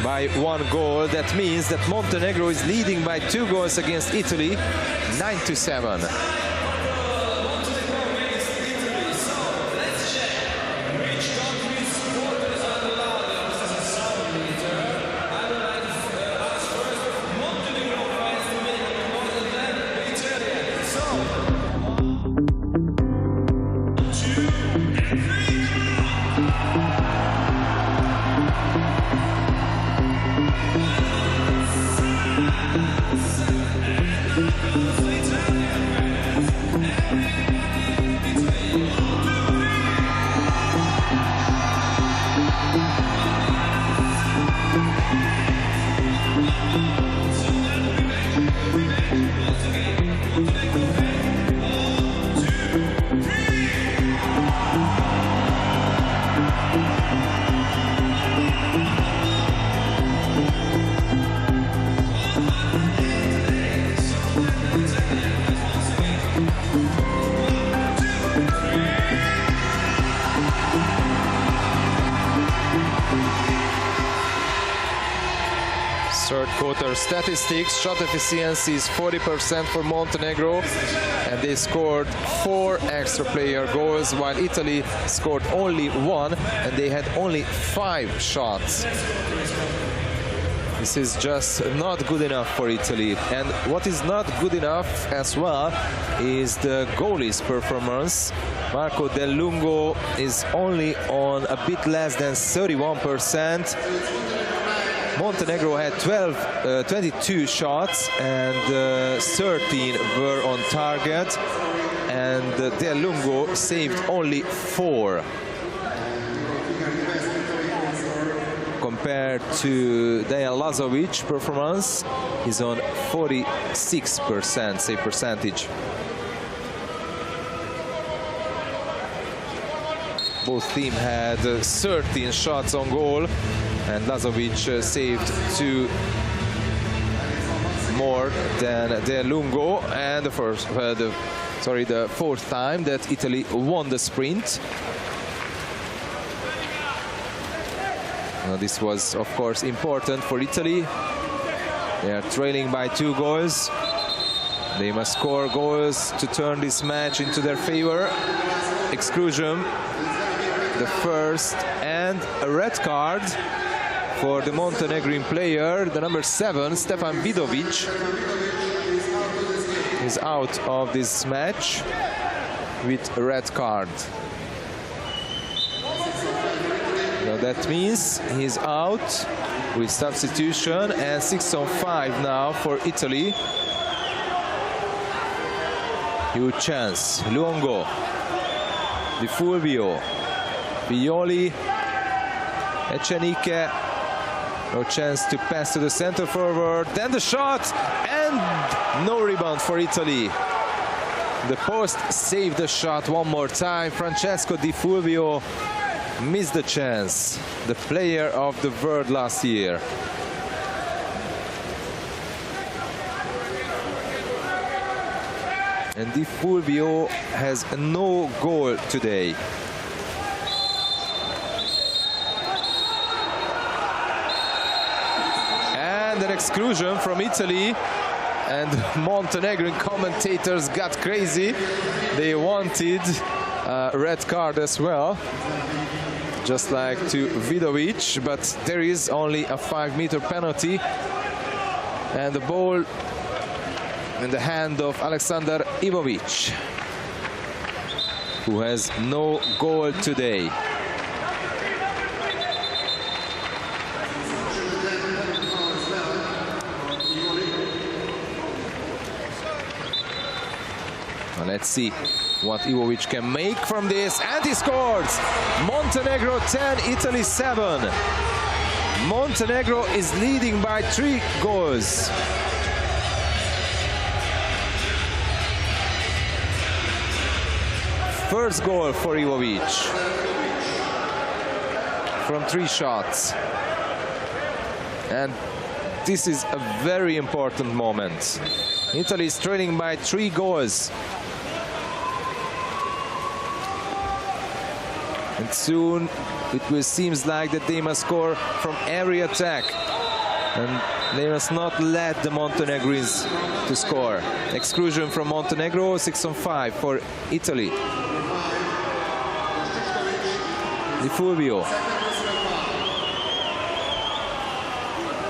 by 1 goal. That means that Montenegro is leading by 2 goals against Italy, 9-7. Third quarter statistics: shot efficiency is 40% for Montenegro, and they scored 4 extra player goals, while Italy scored only 1, and they had only 5 shots. This is just not good enough for Italy. And what is not good enough as well is the goalie's performance. Marco Del Lungo is only on a bit less than 31%. Montenegro had 22 shots, and 13 were on target, and Del Lungo saved only 4. Compared to Dejan Lazovic's performance, he's on 46% save percentage. Both teams had 13 shots on goal, and Lazovic saved 2 more than Del Lungo. And the fourth time that Italy won the sprint. Now, this was, of course, important for Italy. They are trailing by 2 goals. They must score goals to turn this match into their favor. Exclusion, the first, and a red card for the Montenegrin player, the number 7, Stefan Vidovic, is out of this match with a red card. Now that means he's out with substitution, and 6-on-5 now for Italy. Huge chance. Luongo, Di Fulvio, Violi, Ecenique. No chance to pass to the center forward. Then the shot, and no rebound for Italy. The post saved the shot one more time. Francesco Di Fulvio missed the chance. The player of the world last year. And Di Fulvio has no goal today. An exclusion from Italy, and Montenegrin commentators got crazy. They wanted a red card as well, just like to Vidovic, but there is only a 5-meter penalty, and the ball in the hand of Aleksandar Ivovic, who has no goal today. Let's see what Ivovic can make from this, and he scores! Montenegro 10, Italy 7. Montenegro is leading by 3 goals. First goal for Ivovic from 3 shots. And this is a very important moment. Italy is trailing by 3 goals. And soon it will seems like that they must score from every attack. And they must not let the Montenegrins to score. Exclusion from Montenegro, 6-on-5 for Italy. Di Fulvio.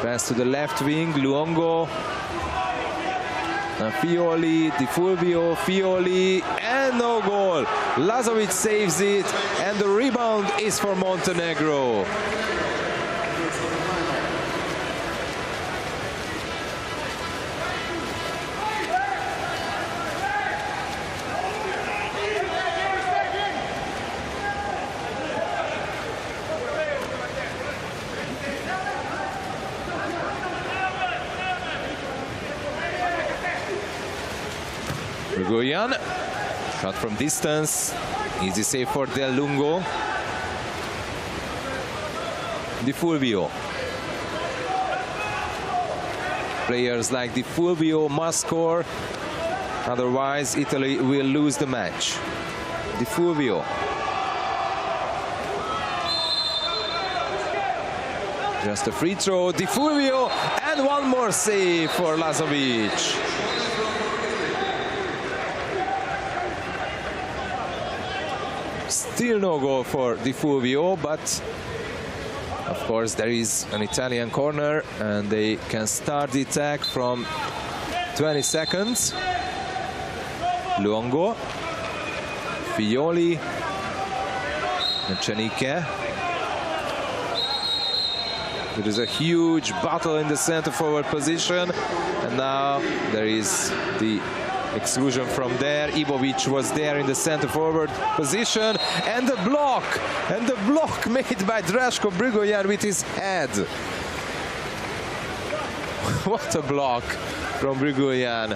Pass to the left wing, Luongo. And Fioli, Di Fulvio, Fioli, and no goal. Lazovic saves it, and the rebound is for Montenegro. Brigoyan, shot from distance, easy save for Del Lungo. Di Fulvio. Players like Di Fulvio must score, otherwise Italy will lose the match. Di Fulvio. Just a free throw, Di Fulvio, and one more save for Lazovic. Still no goal for Di Fulvio, but of course there is an Italian corner and they can start the attack from 20 seconds. Luongo, Fioli, and Cenike. There is a huge battle in the center forward position, and now there is the exclusion from there. Ivovic was there in the center forward position, and the block made by Draško Brigoyan with his head. What a block from Brigoyan.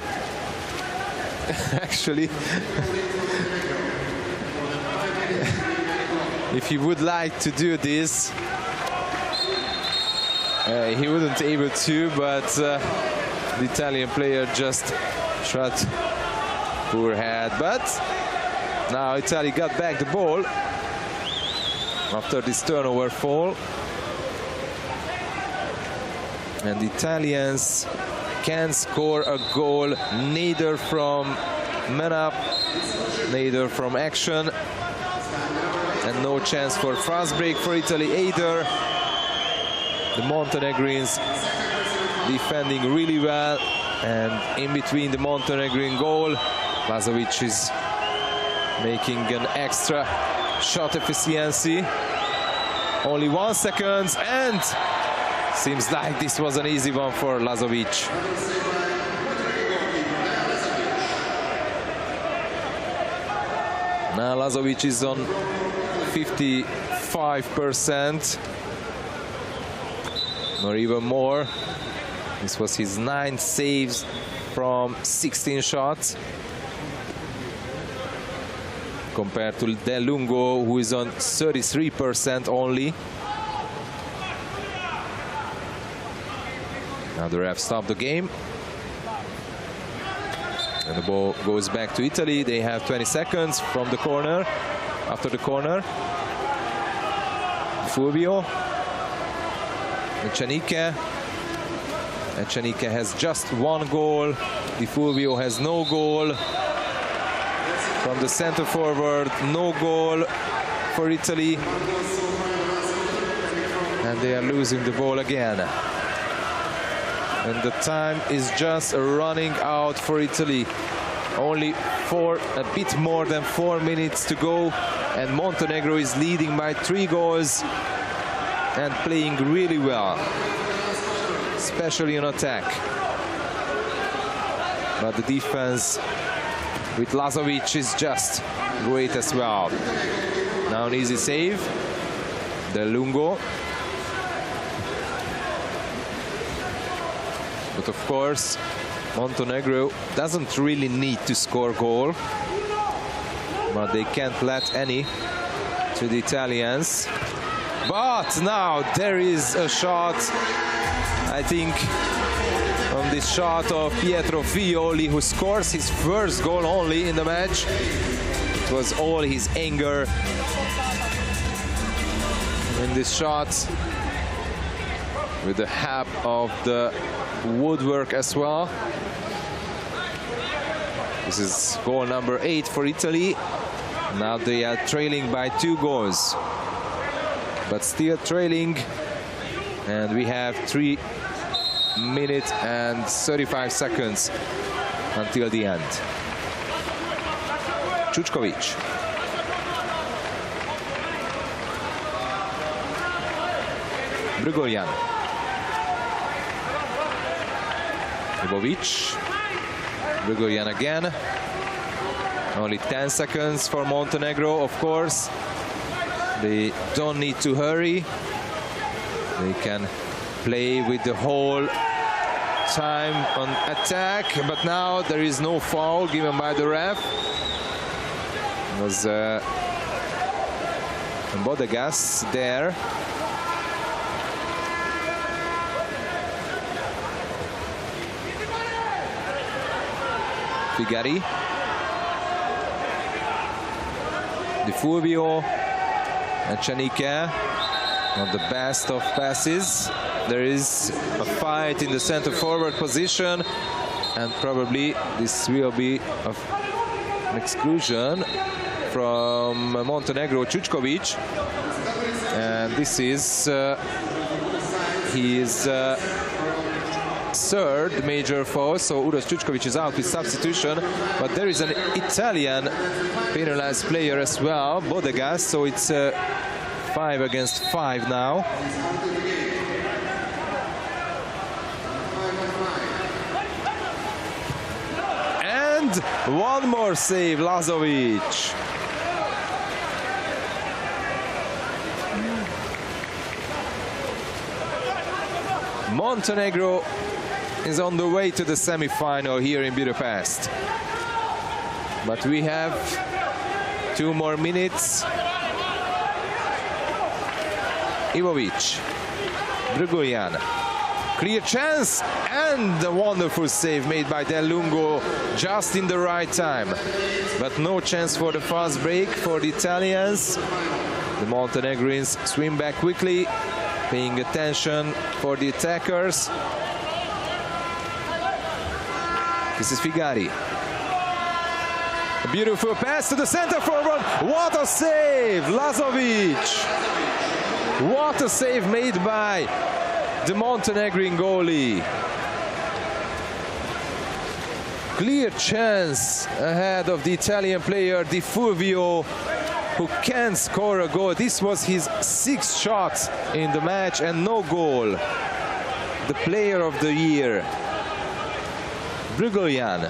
Actually, if he would like to do this, he wouldn't able to, but the Italian player just shot poor head. But now Italy got back the ball after this turnover fall, and the Italians can score a goal neither from man up, neither from action, and no chance for fast break for Italy either. The Montenegrins defending really well, and in between the Montenegrin goal, Lazovic is making an extra shot efficiency. Only 1 second, and seems like this was an easy one for Lazovic. Now Lazovic is on 55%, or even more. This was his 9 saves from 16 shots, compared to Del Lungo, who is on 33% only. Now the ref stopped the game, and the ball goes back to Italy. They have 20 seconds from the corner, after the corner. Fulvio, Cenike. And Cenike has just 1 goal. Di Fulvio has no goal. From the center forward, no goal for Italy. And they are losing the ball again. And the time is just running out for Italy. Only a bit more than 4 minutes to go. And Montenegro is leading by 3 goals and playing really well, especially on attack. But the defense with Lazovic is just great as well. Now an easy save, Del Lungo. But of course, Montenegro doesn't really need to score a goal. but they can't let any to the Italians. But now there is a shot, I think, on this shot of Pietro Fioli, who scores his first goal only in the match. It was all his anger in this shot, with the help of the woodwork as well. This is goal number 8 for Italy. Now they are trailing by 2 goals, but still trailing, and we have 3 minutes and 35 seconds until the end. Čučković. Brgoljan. Ivovic. Brgoljan again. Only 10 seconds for Montenegro, of course. They don't need to hurry. They can play with the whole time on attack, but now there is no foul given by the ref. It was Bodegas there. Figari. Di Fulvio and Chanike. Not the best of passes. There is a fight in the center forward position, and probably this will be an exclusion from Montenegro. Čučković, and this is his third major foul, so Uroš Čučković is out with substitution, but there is an Italian penalized player as well, Bodegas, so it's 5 against 5 now. And one more save, Lazovic. Montenegro is on the way to the semi-final here in Budapest. But we have 2 more minutes. Ivovic, Brgoljan, clear chance, and a wonderful save made by Del Lungo just in the right time. But no chance for the fast break for the Italians. The Montenegrins swim back quickly, paying attention for the attackers. This is Figari. A beautiful pass to the center forward. What a save, Lazovic! What a save made by the Montenegrin goalie. Clear chance ahead of the Italian player Di Fulvio, who can score a goal. This was his 6th shot in the match and no goal. The player of the year, Brgoljan.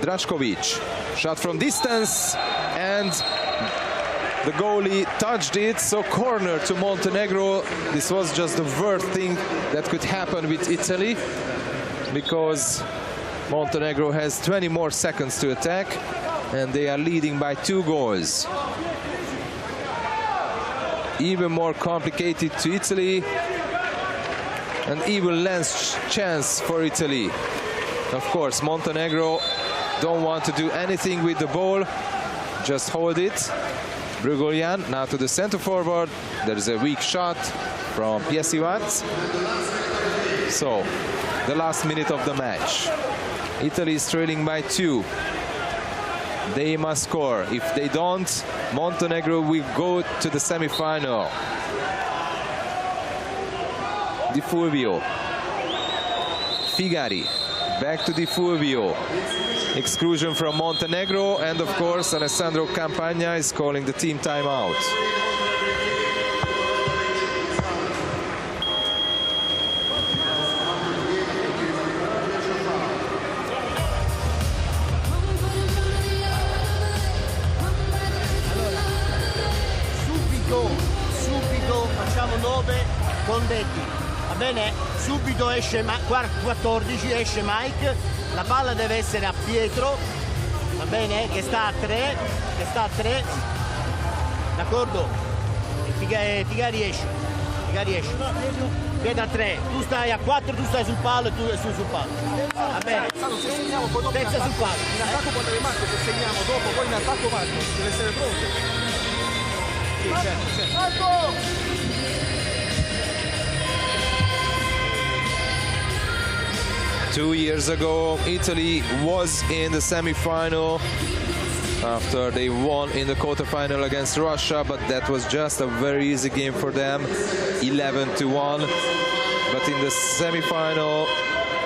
Drašković, shot from distance, and the goalie touched it, so corner to Montenegro. This was just the worst thing that could happen with Italy, because Montenegro has 20 more seconds to attack, and they are leading by 2 goals. Even more complicated to Italy, and even less chance for Italy. Of course, Montenegro don't want to do anything with the ball, just hold it. Brgoljan now to the center forward. There is a weak shot from Piesivac. So, the last minute of the match. Italy is trailing by 2. They must score. If they don't, Montenegro will go to the semi-final. Di Fulvio. Figari. Back to Di Fulvio. Exclusion from Montenegro, and of course Alessandro Campagna is calling the team timeout. Subito facciamo 9 con Detti, va bene? Subito esce 14, esce Mike, la palla deve essere a Pietro, va bene? Che sta a 3, d'accordo? Figa riesce, Pietro a 3, tu stai a 4, tu stai sul palo e tu sul palo, va bene? Terza sul palo. In attacco quando è Marco, se segniamo dopo, poi in attacco Marco, deve essere pronto. Sì, certo. 2 years ago, Italy was in the semi-final after they won in the quarterfinal against Russia, but that was just a very easy game for them, 11-1. But in the semi-final,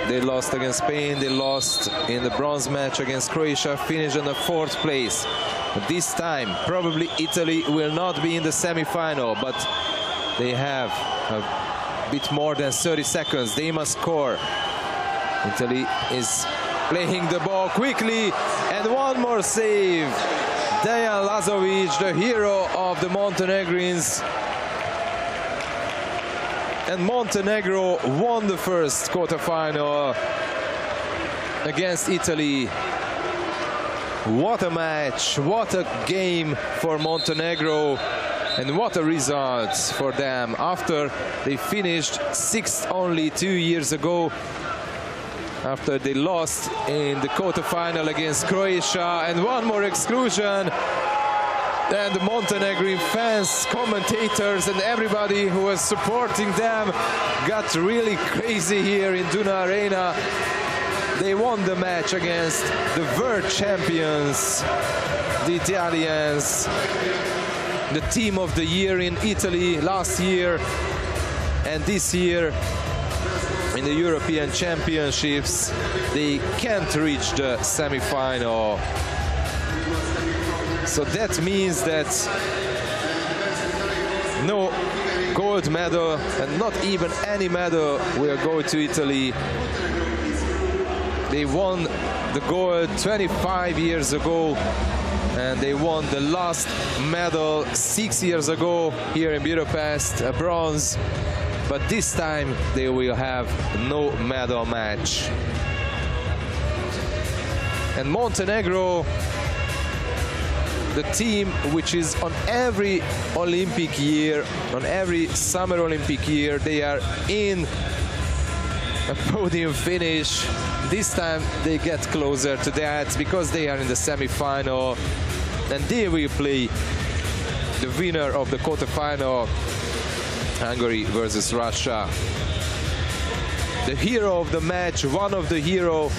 they lost against Spain, they lost in the bronze match against Croatia, finished in the 4th place. But this time, probably Italy will not be in the semi-final, but they have a bit more than 30 seconds. They must score. Italy is playing the ball quickly, and one more save. Dejan Lazovic, the hero of the Montenegrins. And Montenegro won the first quarterfinal against Italy. What a match, what a game for Montenegro, and what a result for them after they finished 6th only 2 years ago, after they lost in the quarterfinal against Croatia. And one more exclusion, and the Montenegrin fans, commentators and everybody who was supporting them got really crazy here in Duna Arena. They won the match against the world champions, the Italians, the team of the year in Italy last year, and this year in the European Championships they can't reach the semi-final. So that means that no gold medal, and not even any medal, will go to Italy. They won the gold 25 years ago, and they won the last medal 6 years ago here in Budapest, a bronze. But this time they will have no medal match. And Montenegro, the team which is on every Olympic year, on every Summer Olympic year, they are in a podium finish. This time they get closer to that because they are in the semi-final, and they will play the winner of the quarterfinal, Hungary versus Russia. The hero of the match, one of the heroes